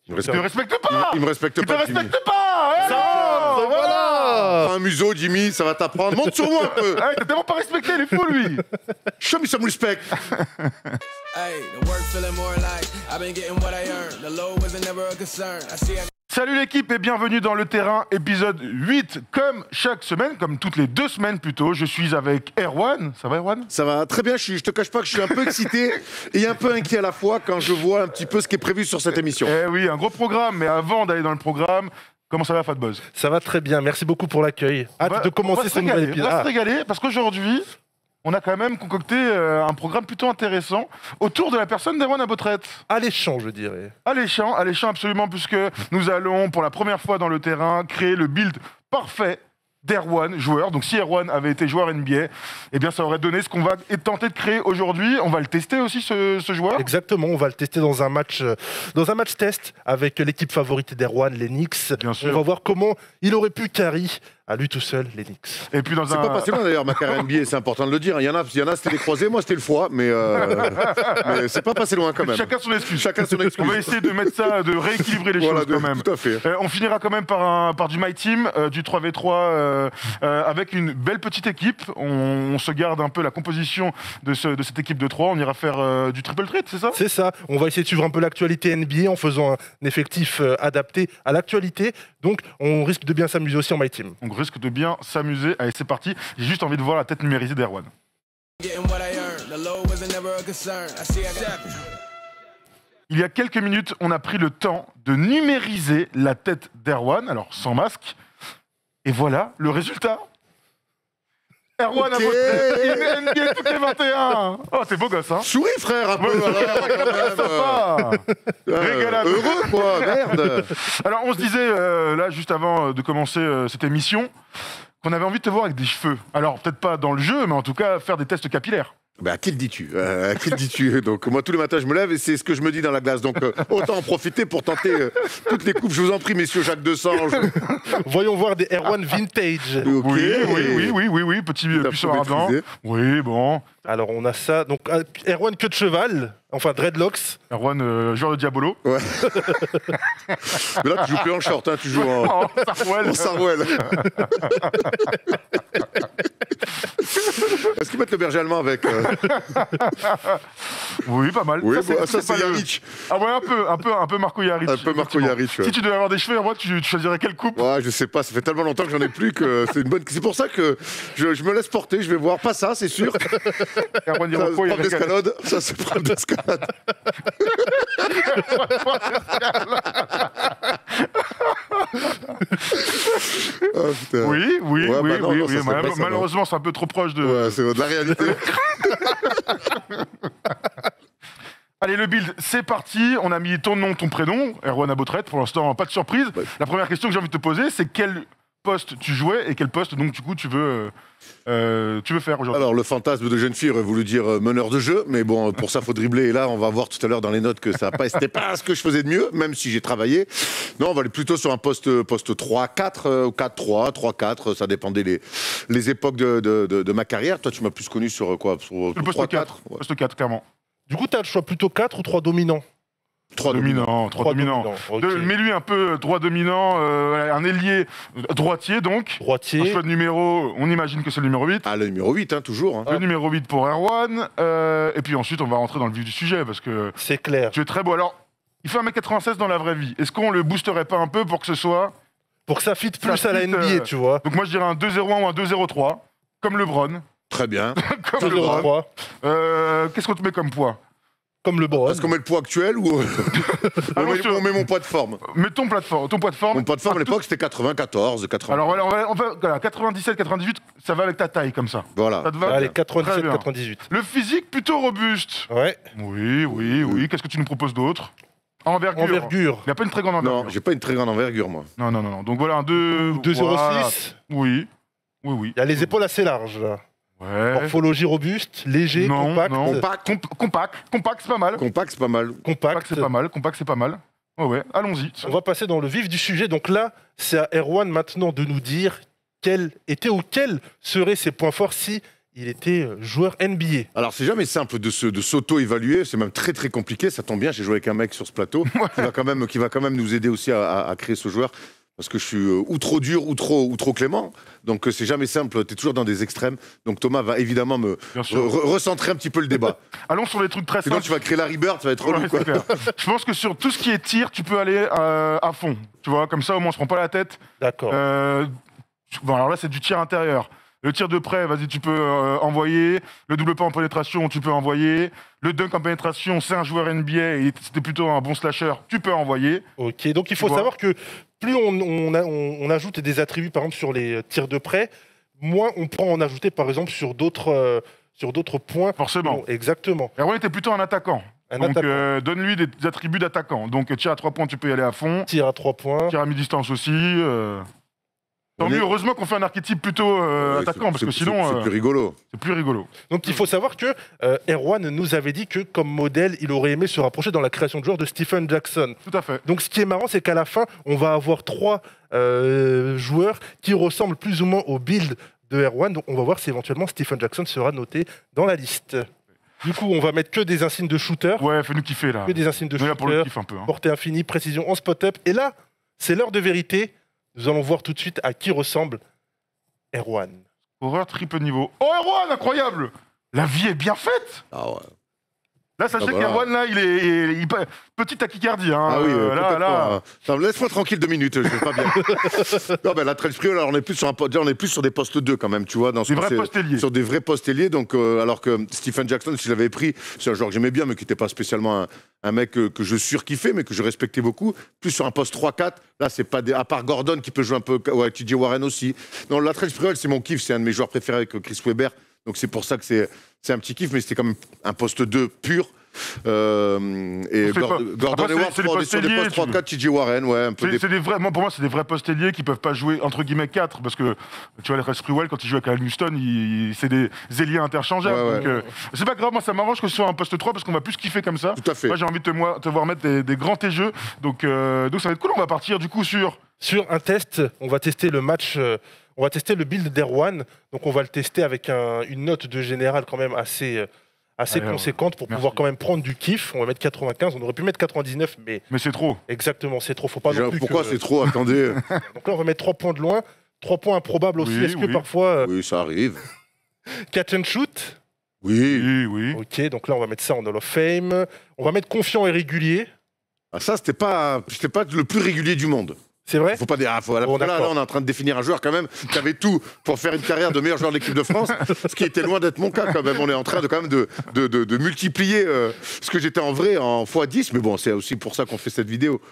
Il te respecte pas. Il me respecte pas, Jimmy. Voilà. Prends un museau, Jimmy, ça va t'apprendre. Monte sur moi un peu. T'as tellement pas respecté, il est fou, lui. Show me some respect. Hey, the work feeling more like I've been getting what I earned. The low wasn't never a concern. I see. Salut l'équipe et bienvenue dans Le Terrain, épisode 8. Comme chaque semaine, comme toutes les 2 semaines plutôt, je suis avec Erwan. Ça va, Erwan? Ça va très bien, je te cache pas que je suis un peu excité et un peu inquiet à la fois quand je vois un petit peu ce qui est prévu sur cette émission. Eh oui, un gros programme, mais avant d'aller dans le programme, comment ça va, Fatboz? Ça va très bien, merci beaucoup pour l'accueil. Hâte de commencer ce nouvel épisode. On va se régaler parce qu'aujourd'hui, on a quand même concocté un programme plutôt intéressant autour de la personne d'Erwan Abotreit. Alléchant, je dirais. Alléchant absolument, puisque nous allons, pour la première fois dans Le Terrain, créer le build parfait d'Erwan, joueur. Donc si Erwan avait été joueur NBA, eh bien ça aurait donné ce qu'on va tenter de créer aujourd'hui. On va le tester aussi, ce joueur. Exactement, on va le tester dans un match test avec l'équipe favorite d'Erwan, les Knicks. Bien sûr. On va voir comment il aurait pu carry à lui tout seul, les Knicks. Et puis C'est pas passé loin d'ailleurs ma carrière NBA, c'est important de le dire. Il y en a c'était les croisés, moi c'était le foie, mais c'est pas passé loin quand même. Chacun son excuse. Chacun son excuse. On va essayer de mettre ça, de rééquilibrer les choses quand même. Tout à fait. On finira quand même par du My Team, du 3v3, avec une belle petite équipe. On se garde un peu la composition de cette équipe de 3. On ira faire du triple threat, c'est ça? C'est ça. On va essayer de suivre un peu l'actualité NBA en faisant un effectif adapté à l'actualité. Donc, on risque de bien s'amuser aussi en My Team. On risque de bien s'amuser. Allez, c'est parti. J'ai juste envie de voir la tête numérisée d'Erwan. Il y a quelques minutes, on a pris le temps de numériser la tête d'Erwan, alors sans masque. Et voilà le résultat. Erwan a voté NBA toutes les 21. Oh, t'es beau gosse, hein? Souris frère un peu, Régalade. Heureux quoi, merde. Alors on se disait, là juste avant de commencer cette émission, qu'on avait envie de te voir avec des cheveux. Alors peut-être pas dans le jeu, mais en tout cas faire des tests capillaires. À qui le dis-tu? Donc moi tous les matins je me lève et c'est ce que je me dis dans la glace. Donc autant en profiter pour tenter toutes les coupes. Je vous en prie messieurs Jacques Desange. Voyons voir des Erwan vintage. Okay. Oui, petit puceau arabe. Oui, bon. Alors on a ça. Donc Erwan queue de cheval, enfin dreadlocks. Erwan joueur de Diabolo. Ouais. Mais là tu joues plus en short, hein, tu joues en Sarwell. Est-ce qu'ils mettent le berger allemand avec Oui, pas mal. Oui, ça c'est Yaric. Ah ouais, un peu Marco Yaric. Un peu Marco Yaric. Ouais. Si tu devais avoir des cheveux, Erwan, tu choisirais quelle coupe? Ouais, je sais pas, ça fait tellement longtemps que j'en ai plus que c'est une bonne. C'est pour ça que je me laisse porter, je vais voir. Pas ça, c'est sûr. Erwan Ça se prend d'escalade. Ça se prend d'escalade. Oh, Oui. Ouais, Malheureusement, c'est un peu trop proche de... Ouais, c'est de la réalité. Allez, le build, c'est parti. On a mis ton nom, ton prénom, Erwan Abotreit. Pour l'instant, pas de surprise. Ouais. La première question que j'ai envie de te poser, c'est quel poste tu jouais et quel poste, donc, du coup, tu veux faire aujourd'hui? Alors, le fantasme de jeune fille aurait voulu dire meneur de jeu, mais bon, pour ça, faut dribbler. Et là, on va voir tout à l'heure dans les notes que c'était pas ce que je faisais de mieux, même si j'ai travaillé. Non, on va aller plutôt sur un poste 3-4 ou 4-3, 3-4, ça dépendait les époques de ma carrière. Toi, tu m'as plus connu sur quoi? Sur le poste 4. Ouais. Poste 4, clairement. Du coup, tu as le choix plutôt 4 ou 3 dominants? 3 dominants. Okay. Mets-lui un peu droit dominant, un ailier droitier donc. Droitier. Un choix de numéro, on imagine que c'est le numéro 8. Ah, le numéro 8, hein, toujours. Hein. Le numéro 8 pour Erwan. Et puis ensuite, on va rentrer dans le vif du sujet parce que... C'est clair. Tu es très beau. Alors, il fait 1m96 dans la vraie vie. Est-ce qu'on le boosterait pas un peu pour que ce soit... Pour que ça fit plus à la NBA, tu vois. Donc moi, je dirais un 2-0-1 ou un 2-0-3, comme LeBron. Très bien. Comme LeBron. Qu'est-ce qu'on te met comme poids? Comme LeBron. Est-ce qu'on met le poids actuel ou on met mon poids de forme? Mets ton poids de forme. Mon poids de forme à l'époque c'était 94, 80. Alors voilà, on va 97, 98, ça va avec ta taille comme ça. Voilà. Ça te va? Allez, 97, 98. Le physique plutôt robuste. Ouais. Oui. Qu'est-ce que tu nous proposes d'autre? Envergure. Il n'y a pas une très grande envergure. Non, j'ai pas une très grande envergure moi. Non. Donc voilà un 2,06. Voilà. Oui. Il y a les épaules assez larges là. Ouais. Morphologie robuste, léger, compact. Compact, c'est pas mal. Compact, c'est pas mal. Ouais, allons-y. On va passer dans le vif du sujet. Donc là, c'est à Erwan maintenant de nous dire quels étaient ou quels seraient ses points forts si il était joueur NBA. Alors, c'est jamais simple de s'auto-évaluer, c'est même très très compliqué. Ça tombe bien, j'ai joué avec un mec sur ce plateau qui va quand même nous aider aussi à créer ce joueur. Parce que je suis ou trop dur ou trop clément. Donc, c'est jamais simple, tu es toujours dans des extrêmes. Donc, Thomas va évidemment me recentrer un petit peu le débat. Allons sur les trucs très Sinon, simples. tu vas créer Larry Bird, ça va être relou. Ouais, Quoi. c'est clair. Je pense que sur tout ce qui est tir, tu peux aller à fond. Tu vois, comme ça, au moins, on se prend pas la tête. D'accord. Bon, alors là, c'est du tir intérieur. Le tir de près, vas-y, tu peux envoyer. Le double pas en pénétration, tu peux envoyer. Le dunk en pénétration, c'est un joueur NBA et c'était plutôt un bon slasher, tu peux envoyer. Ok, donc il faut savoir que plus on ajoute des attributs, par exemple, sur les tirs de près, moins on prend en ajouter, par exemple, sur d'autres points. Forcément. Non, exactement. Erwan était plutôt un attaquant. Donc, donne-lui des attributs d'attaquant. Donc, tir à 3 points, tu peux y aller à fond. Tir à 3 points. Tir à mi-distance aussi. Tant mieux, heureusement qu'on fait un archétype plutôt attaquant, parce que sinon... C'est plus rigolo. C'est plus rigolo. Donc il faut savoir que Erwan nous avait dit que comme modèle, il aurait aimé se rapprocher dans la création de joueurs de Stephen Jackson. Tout à fait. Donc ce qui est marrant, c'est qu'à la fin, on va avoir 3 joueurs qui ressemblent plus ou moins au build de Erwan. Donc on va voir si éventuellement Stephen Jackson sera noté dans la liste. Du coup, on va mettre que des insignes de shooter. Ouais, fais-nous kiffer là. Que des insignes de On est là pour le shooter. kiff un peu. Hein. Portée infinie, précision en spot-up. Et là, c'est l'heure de vérité. Nous allons voir tout de suite à qui ressemble Erwan. Horreur triple niveau. Oh, Erwan, incroyable! La vie est bien faite! Ah ouais. Là, sachez Ah bah. qu'Erwan, là, il est petit tachycardie. Hein. Ah oui, là. Attends, laisse-moi tranquille 2 minutes, je vais pas bien. Non, ben, la Trelsprio, là, on est plus sur des postes 2 quand même, tu vois. Des vrais postes ailiers. Sur des vrais postes ailiers, donc, alors que Stephen Jackson, si je l'avais pris, c'est un joueur que j'aimais bien, mais qui n'était pas spécialement un mec que je surkiffais, mais que je respectais beaucoup. Plus sur un poste 3-4, là, c'est pas à part Gordon qui peut jouer un peu, ouais, TJ Warren aussi. Non, la Trelsprio, c'est mon kiff, c'est un de mes joueurs préférés avec Chris Webber. Donc c'est pour ça que c'est un petit kiff, mais c'était quand même un poste 2 pur. Et Gordon Après, Hayward c'est les postes sur des postes ailiers, 3-4, TJ Warren, ouais, un peu. C'est des vrais, moi, pour moi, c'est des vrais postes ailiers qui peuvent pas jouer entre guillemets 4 parce que tu vois, les Sprewell, quand il joue avec Al Houston, c'est des ailiers interchangeables. Ouais, Donc, c'est pas grave, moi ça m'arrange que ce soit un poste 3 parce qu'on va plus kiffer comme ça. Tout à fait. Moi j'ai envie de te voir mettre des grands jeux. Donc ça va être cool, on va partir du coup sur un test, on va tester le match, on va tester le build d'Erwan. Donc on va le tester avec une note de général quand même assez conséquente pour pouvoir quand même prendre du kiff. On va mettre 95, on aurait pu mettre 99, mais c'est trop. Exactement, c'est trop. Faut pas non plus Pourquoi c'est trop? Attendez. Donc là, on va mettre 3 points de loin. 3 points improbables aussi. Oui, Est-ce que parfois... Oui, ça arrive. Catch and shoot? Oui. Ok, donc là, on va mettre ça en Hall of Fame. On va mettre confiant et régulier. Ah, ça, c'était pas le plus régulier du monde. C'est vrai? Faut pas dire. Là, on est en train de définir un joueur quand même qui avait tout pour faire une carrière de meilleur joueur de l'équipe de France, ce qui était loin d'être mon cas quand même. On est en train de multiplier ce que j'étais en vrai en x10, mais bon, c'est aussi pour ça qu'on fait cette vidéo.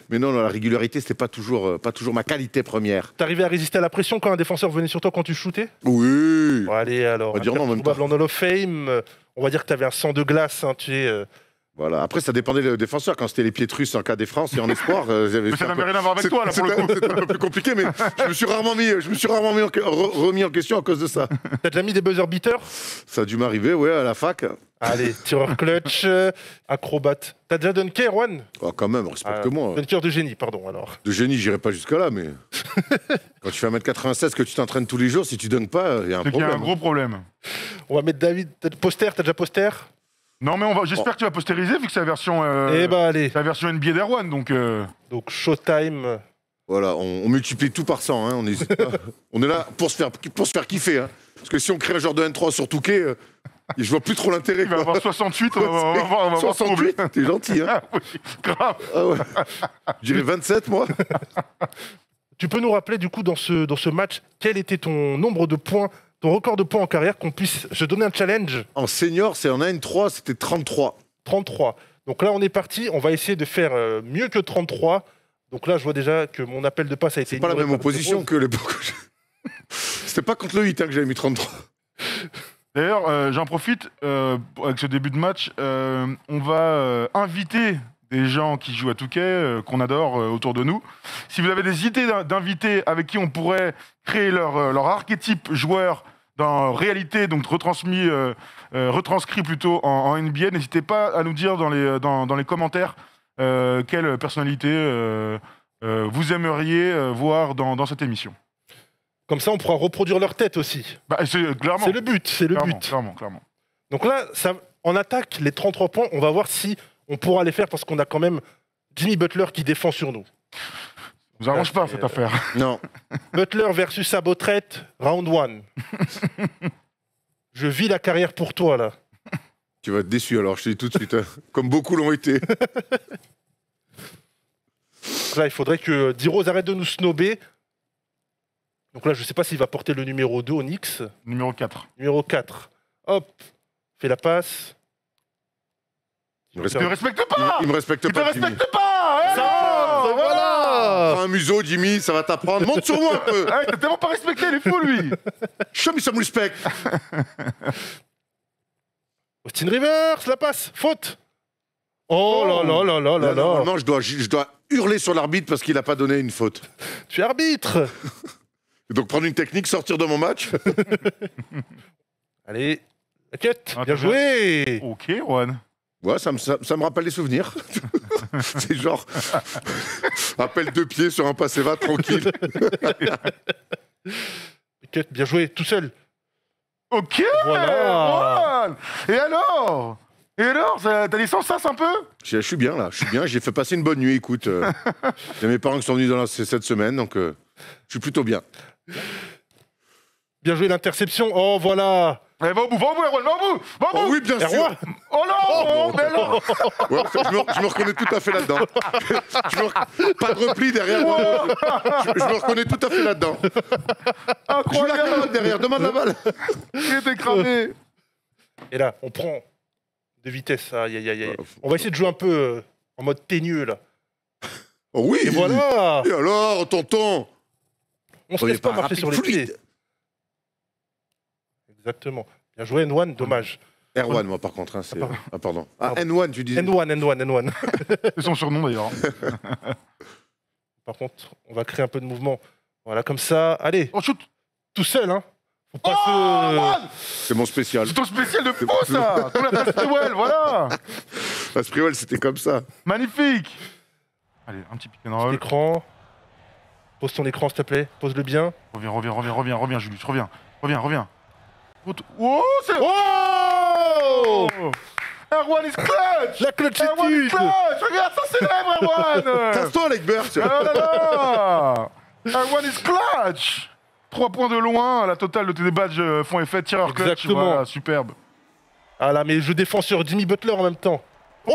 Mais non, la régularité, c'était pas toujours ma qualité première. T'arrivais à résister à la pression quand un défenseur venait sur toi quand tu shootais? Oui. Bon, allez, alors. On va dire non en même temps. En Hall of Fame, on va dire que t'avais un sang de glace. Hein, tu es. Voilà. Après, ça dépendait des défenseurs. Quand c'était les pieds russes en cas des France et en espoir, mais ça n'avait rien à voir avec toi, là, pour le coup. C'était un peu plus compliqué, mais je me suis rarement remis en question à cause de ça. T'as déjà mis des buzzer beaters? Ça a dû m'arriver, ouais, à la fac. Allez, tireur clutch, acrobate. T'as déjà dunké, Erwan? Oh, quand même, respecte-moi. Dunker de génie, pardon, alors. De génie, j'irai pas jusque là, mais quand tu fais 1m96, que tu t'entraînes tous les jours, si tu donnes pas, il y a un problème. Il y a un gros problème. On va mettre David. Poster, t'as déjà poster? Non, mais j'espère que tu vas postériser vu que c'est la version. Allez. C'est la version NBA d'Erwan, donc. Donc Showtime. Voilà, on multiplie tout par 100, hein, on n'hésite pas. On est là pour se faire kiffer, hein. Parce que si on crée un genre de N3 sur Touquet, je vois plus trop l'intérêt. Il va avoir 68, on va voir 68, t'es gentil, hein. Ah, oui, grave. Ah ouais. Je dirais 27, moi. Tu peux nous rappeler, du coup, dans ce match, quel était ton nombre de points, ton record de points en carrière, qu'on puisse se donner un challenge? En senior, c'est en N3, c'était 33. 33. Donc là, on est parti. On va essayer de faire mieux que 33. Donc là, je vois déjà que mon appel de passe a été... C'est pas la même opposition que l'époque. C'était pas contre le 8 que j'avais mis 33. D'ailleurs, j'en profite, avec ce début de match, on va inviter des gens qui jouent à Touquet, qu'on adore autour de nous. Si vous avez des idées d'invités avec qui on pourrait créer leur archétype joueur dans réalité, donc retranscrit plutôt en NBA, n'hésitez pas à nous dire dans les commentaires quelle personnalité vous aimeriez voir dans cette émission. Comme ça, on pourra reproduire leur tête aussi. Bah, clairement. C'est le but, c'est le Clairement, but. clairement. Donc là, en attaque, les 33 points, on va voir si on pourra les faire parce qu'on a quand même Jimmy Butler qui défend sur nous. Vous arrange pas cette affaire. Non. Butler versus Sabotret, round 1. Je vis la carrière pour toi, là. Tu vas être déçu alors, je te dis tout de suite. Hein. Comme beaucoup l'ont été. Là, il faudrait que D-Rose arrête de nous snober. Donc là, je sais pas s'il va porter le numéro 2 Onyx. Numéro 4. Numéro 4. Hop, fait la passe. Il me Tu te respecte, respectes pas. il me respecte Tu te pas, Jimmy. respectes pas. Eh Ça, non, voilà. Prends un museau, Jimmy, ça va t'apprendre. Monte sur moi un peu. Ah, t'as tellement pas respecté, il est fou lui. Show me some respect. Austin Rivers, la passe, faute. Oh là là là là là là. Normalement, je dois hurler sur l'arbitre parce qu'il n'a pas donné une faute. Tu es arbitre. Et donc prendre une technique, sortir de mon match. Allez, la cut, Ah, bien t'as joué. Ok, Juan. Ouais, ça me rappelle les souvenirs. C'est genre appel de pied sur un passé-va tranquille. Cut, bien joué, tout seul. Ok. Voilà. Juan. Et alors, t'as des sens ça un peu? Je suis bien là, je suis bien. J'ai fait passer une bonne nuit. Écoute, il y a mes parents qui sont venus cette semaine, donc je suis plutôt bien. Bien joué l'interception. Oh voilà. Eh, va au bout, Erwan, va au bout. Oh oui, bien sûr. Erwan. Oh non, mais non. Ouais, je me reconnais tout à fait là-dedans. Pas de repli derrière. Je me reconnais tout à fait là-dedans. Je la Incroyable. balle derrière, demande la balle. Il était cramé. Et là, on prend de vitesse. Aïe, aïe, aïe, aïe. On va essayer de jouer un peu en mode teigneux là. Oh oui. Et voilà. Et alors, tonton? On se Oh, il laisse est pas pas marcher rapide, sur les fluide. pieds. Exactement. Bien joué N1, dommage. R1, moi, par contre. Hein, c'est... pardon. Ah, pardon. Ah, Pardon. N1, tu disais. N1. C'est son surnom d'ailleurs. Par contre, on va créer un peu de mouvement. Voilà, comme ça. Allez, Oh shoot. tout seul, hein. Faut pas Oh, se... Juan. C'est mon spécial. C'est ton spécial de fou ça. Ton la Sprewell, voilà. La Sprewell, c'était comme ça. Magnifique. Allez, un petit pick and roll. Écran. Pose ton écran, s'il te plaît. Pose-le bien. Reviens, Julius, reviens. Oh, c'est... Oh Erwan is clutch. La Erwan is clutchitude. clutch. Regarde, ça célèbre, Erwan. Casse-toi, Legbert. Ah là là. Erwan is clutch. 3 points de loin, la totale de tes badges font effet, tireur clutch. Exactement. Voilà, superbe. Ah là, mais je défends sur Jimmy Butler en même temps. Oh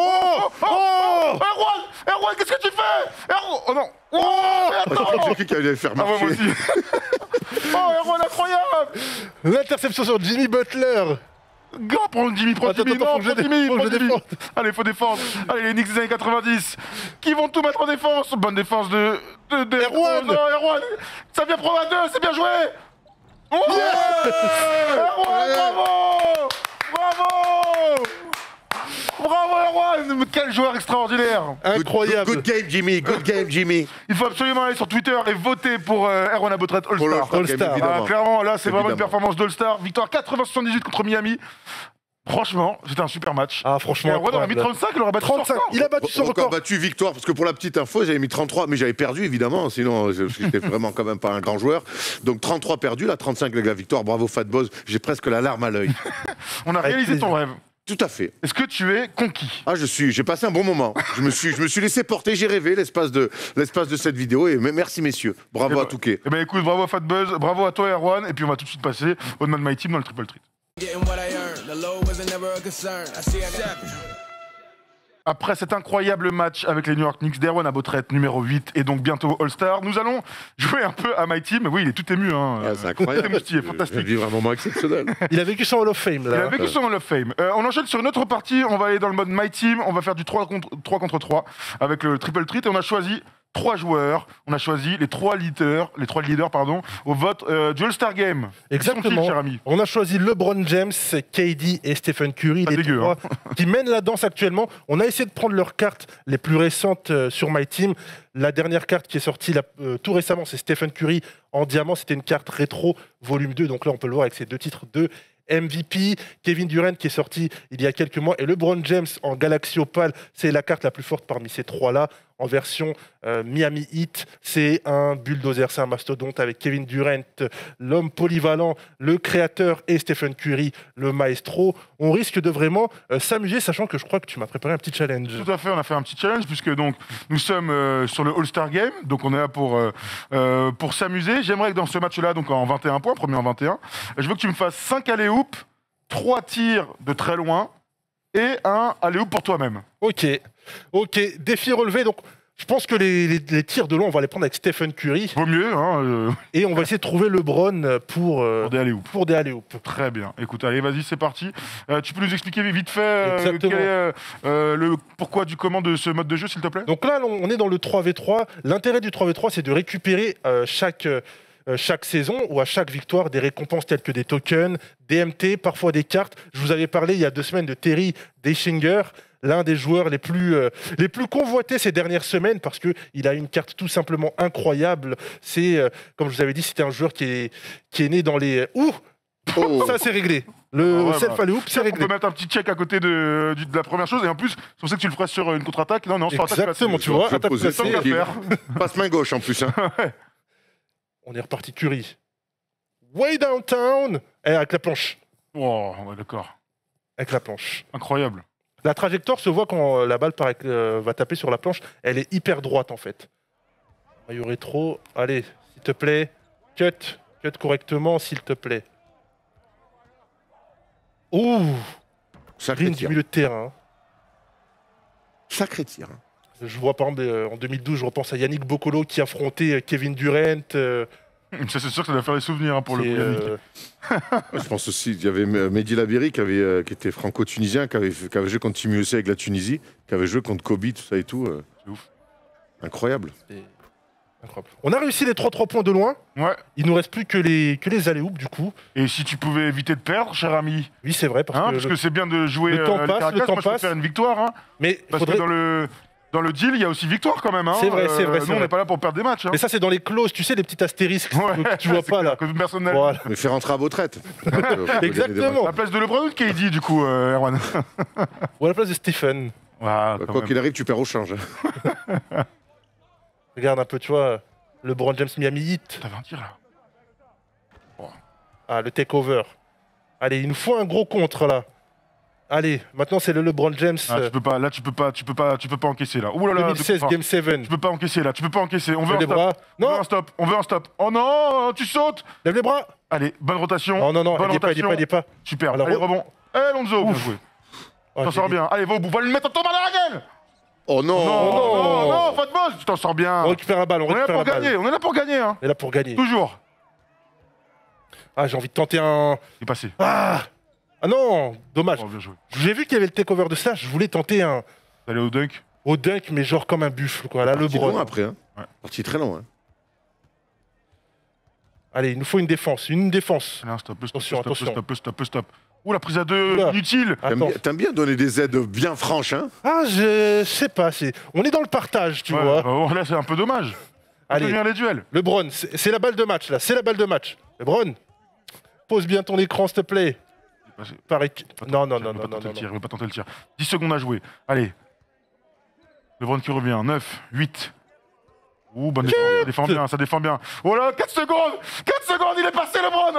Erwan, qu'est-ce que tu fais? Erwan, oh non. Oh, J'ai cru qu'il allait faire Ah ouais, marcher. moi aussi. Oh, Erwan, incroyable. L'interception sur Jimmy Butler. Gars, prends Jimmy, Attends, non, faut que je prends Jimmy, faut que je défende. Allez, faut défendre. Allez, les Knicks des années 90 qui vont tout mettre en défense. Bonne défense de Erwan. Non, Erwan. Ça vient prendre à 2, c'est bien joué. Oh Erwan, bravo, Erwan. Quel joueur extraordinaire. Incroyable. Good game, Jimmy. Il faut absolument aller sur Twitter et voter pour Erwan Abotret Pour le All-Star. All-Star, All-Star. évidemment. Clairement, là, c'est vraiment une Évidemment. performance d'All-Star. Victoire 80-78 contre Miami. Franchement, c'était un super match. Ah, franchement, Erwan aurait mis incroyable. 35, il aurait battu 35. son record. Il a battu son Record record. battu, victoire, parce que pour la petite info, j'avais mis 33, mais j'avais perdu évidemment, sinon j'étais vraiment quand même pas un grand joueur. Donc 33 perdus, là 35 avec la victoire, bravo Fat Boss, j'ai presque la larme à l'œil. On a Avec réalisé ton rêve. Tout à fait. Est-ce que tu es conquis? Ah, j'ai passé un bon moment. Je me suis laissé porter, j'ai rêvé l'espace de cette vidéo et merci messieurs. Bravo Eh ben, à Touquet. Eh ben écoute, bravo à Fat Buzz, bravo à toi Erwan, et puis on va tout de suite passer au Man My Team dans le Triple Treat. Getting what I earned. The low wasn't never a concern. I see I got Après cet incroyable match avec les New York Knicks d'Erwan Abotret, numéro 8, et donc bientôt All-Star, nous allons jouer un peu à My Team. Oui, il est tout ému, hein. Ah, c'est incroyable. C'est moustillé, fantastique. Je vivre un moment exceptionnel. Il a vécu son Hall of Fame, Il là. a vécu son Hall of Fame. On enchaîne sur une autre partie, on va aller dans le mode My Team, on va faire du 3 contre 3 avec le Triple Treat, et on a choisi 3 joueurs, on a choisi les 3 leaders, au vote du All-Star Game. Exactement. Qui sont-ils, cher ami? On a choisi LeBron James, KD et Stephen Curry, Pas les dégueu, trois qui mènent la danse actuellement. On a essayé de prendre leurs cartes les plus récentes sur My Team. La dernière carte qui est sortie tout récemment, c'est Stephen Curry en diamant. C'était une carte rétro volume 2. Donc là, on peut le voir avec ces 2 titres de MVP. Kevin Durant qui est sorti il y a quelques mois. Et LeBron James en Galaxy Opal, c'est la carte la plus forte parmi ces 3-là. en version Miami Heat. C'est un bulldozer, c'est un mastodonte avec Kevin Durant, l'homme polyvalent, le créateur, et Stephen Curry, le maestro. On risque de vraiment s'amuser, sachant que je crois que tu m'as préparé un petit challenge. Tout à fait, on a fait un petit challenge puisque donc nous sommes sur le All-Star Game, donc on est là pour s'amuser. J'aimerais que dans ce match-là, donc en 21 points, premier en 21, je veux que tu me fasses 5 alley-oop, 3 tirs de très loin et un alley-oop pour toi-même. Ok, défi relevé. Donc, je pense que les tirs de loin, on va les prendre avec Stephen Curry. Vaut mieux, hein, Et on va essayer de trouver LeBron pour des alley-oop. pour des alley-oop. Très bien. Écoute, allez, vas-y, c'est parti. Tu peux nous expliquer vite fait Exactement. quel est le pourquoi du comment de ce mode de jeu, s'il te plaît? Donc là, on est dans le 3v3. L'intérêt du 3v3, c'est de récupérer chaque saison ou à chaque victoire des récompenses telles que des tokens, des MT, parfois des cartes. Je vous avais parlé il y a 2 semaines de Terry Dechinger, l'un des joueurs les plus convoités ces dernières semaines parce qu'il a une carte tout simplement incroyable. C'est, comme je vous avais dit, c'était un joueur qui est né dans les... Ouh, ça c'est réglé. Le ouais, self alley-oop, c'est On réglé. peut mettre un petit check à côté de la première chose et en plus, c'est pour ça que tu le ferais sur une contre-attaque. Non, sur attaque Exactement, placée. tu vois, Je attaque posais placée. Tant qu'à faire. Passe main gauche en plus. Hein. On est reparti Curry. Way downtown. Et avec la planche. Oh, ouais, d'accord. Avec la planche. Incroyable. La trajectoire se voit quand la balle va taper sur la planche. Elle est hyper droite en fait. Maillot rétro. Allez, s'il te plaît. Cut correctement, s'il te plaît. Ouh, Sacré green du tir. milieu de terrain. Sacré tir. Je vois par exemple en 2012, je repense à Yannick Bokolo qui affrontait Kevin Durant. Ça, c'est sûr que ça doit faire des souvenirs hein, pour le C'est, coup. Yannick. Je pense aussi qu'il y avait Mehdi Labiri qui était franco-tunisien, qui avait joué contre Team USA avec la Tunisie, qui avait joué contre Kobe, tout ça et tout. C'est ouf. Incroyable. Incroyable. On a réussi les 3 points de loin. Ouais. Il nous reste plus que les alley-oops du coup. Et si tu pouvais éviter de perdre, cher ami, Oui, c'est vrai parce parce que que c'est bien de jouer le temps les passe, Caracas. le temps Moi, je passe. préfère une victoire. Hein, mais parce faudrait... que dans le deal, il y a aussi victoire quand même. Hein. C'est vrai, c'est vrai, Nous, c'est on vrai. n'est pas là pour perdre des matchs. Hein. Mais ça, c'est dans les clauses, tu sais, les petits astérisques Ouais, que tu vois c'est pas clair, là. que personne n'a- Voilà. Mais fait rentrer à vos traites. Exactement. À la place de LeBron ou de KD, du coup, Erwan. Ou à la place de Stephen. Ah, quand Quoi même. qu'il arrive, tu perds au change. Regarde un peu, tu vois, LeBron James Miami Heat. T'avais un tir là. Ah, le takeover. Allez, il nous faut un gros contre là. Allez, maintenant c'est le LeBron James Ah, tu peux pas, là, tu peux pas encaisser là. Ouh là là, 2016 Game 7. tu peux pas encaisser là, tu peux pas encaisser. On veut Lève un les stop. bras. On veut Non, un stop. On veut un stop. Oh non, tu sautes. lève les bras. Allez, bonne rotation. Non, bonne il est pas, rotation. il est pas. Super. Alors, Allez, oh. rebond. Lonzo, bien Ouf. joué. Oh, T'en j'ai sors dit. bien. Allez, va au bout, va lui mettre ton mal à la gueule. Oh non, Non, pas de boss. Tu t'en sors bien. On récupère la balle, on On est là récupère pour la balle. gagner. On est là pour gagner. Hein. On est là pour gagner. Toujours. Ah, j'ai envie de tenter un... Il est passé. Ah non, dommage. Oh, bien joué. J'ai vu qu'il y avait le takeover de ça, je voulais tenter un Allez au dunk. au dunk, mais genre comme un buffle, quoi. Là, Parti LeBron. loin après. Hein. Ouais. Parti très loin. Hein. Allez, il nous faut une défense, une défense. Allez, un stop, Attention, stop. Ouh, la prise à deux, Oula. inutile. Attends. T'aimes bien donner des aides bien franches, hein. Ah, je sais pas, on est dans le partage, tu Ouais, vois. bah, là, c'est un peu dommage. Allez, Allez, les duels. LeBron, c'est la balle de match, là, c'est la balle de match. LeBron, pose bien ton écran, s'il te plaît. Il est passé. Pareil. Non, non, Il non, veut non, pas non, tenter le tir, non. il veut pas tenter le tir. 10 secondes à jouer. Allez. LeBron qui revient. 9, 8. Ouh, bonne défense. Ça défend bien, ça défend bien. Oh là, 4 secondes. 4 secondes, il est passé, LeBron.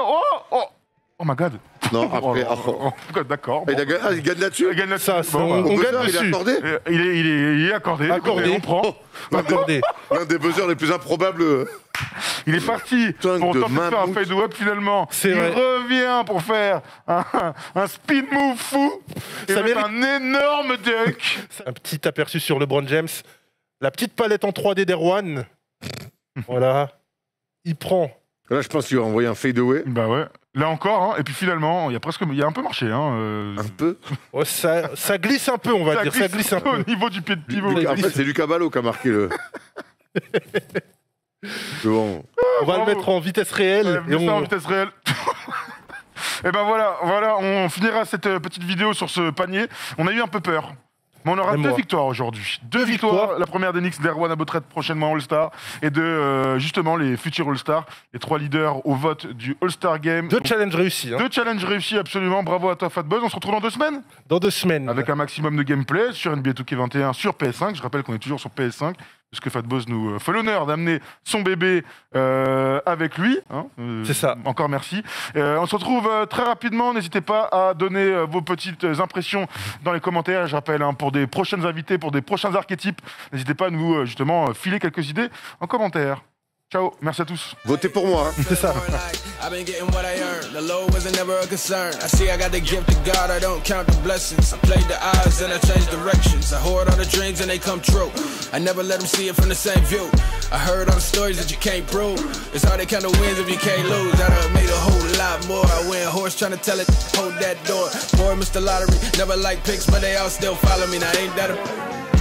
Oh my god. Non, après. D'accord. Il gagne là-dessus. Il gagne là-dessus. Ça, c'est- Bon, on Au gagne buzzer, il est dessus. accordé. il est accordé. Accordé. Écoutez, on prend. Accordé. L'un des buzzers les plus improbables. Il est parti Tongue pour de tenter de faire un mammouth. fade-up finalement. C'est Il vrai. revient pour faire un spin move fou. Et Ça mettre mérite- un énorme dunk. Un petit aperçu sur LeBron James. La petite palette en 3D d'Erwan. Voilà. Il prend. Là, je pense qu'il va envoyer un fade away. Bah ouais. Là encore, hein, et puis finalement, il y a un peu marché. Hein, Un peu. Oh, ça glisse un peu, on va dire. Ça glisse un peu. au niveau du pied de pivot. Il En glisse. fait, c'est Lucas Ballot qui a marqué le. Bon. On va le Bravo. mettre en vitesse réelle. Ouais, et ça en on... vitesse réelle. Et ben voilà, on finira cette petite vidéo sur ce panier. On a eu un peu peur. Mais on aura Même deux moi. victoires aujourd'hui. Deux victoires. La première d'Enix, d'Erwan Abotrette prochainement All-Star. Et de justement les futurs All-Star. Les 3 leaders au vote du All-Star Game. Deux challenges réussis. Hein. 2 challenges réussis, absolument. Bravo à toi, Fatbuzz. On se retrouve dans 2 semaines Dans 2 semaines. avec un maximum de gameplay sur NBA 2K21 sur PS5. Je rappelle qu'on est toujours sur PS5. Parce que Fatbuzz nous fait l'honneur d'amener son bébé avec lui. Hein. C'est ça. Encore merci. On se retrouve très rapidement. N'hésitez pas à donner vos petites impressions dans les commentaires. Je rappelle, hein, pour des prochaines invités, pour des prochains archétypes, n'hésitez pas à nous justement filer quelques idées en commentaire. Ciao, merci à tous. Votez pour moi. Hein. C'est ça. I've been getting what I earned. The low wasn't never a concern. I see I got the gift of God. I don't count the blessings. I played the odds and I changed directions. I hoard all the dreams and they come true. I never let them see it from the same view. I heard all the stories that you can't prove. It's hard to count the wins if you can't lose. I done made a whole lot more. I went horse trying to tell it, hold that door. Boy, Mr. Lottery, never like picks, but they all still follow me. Now ain't that a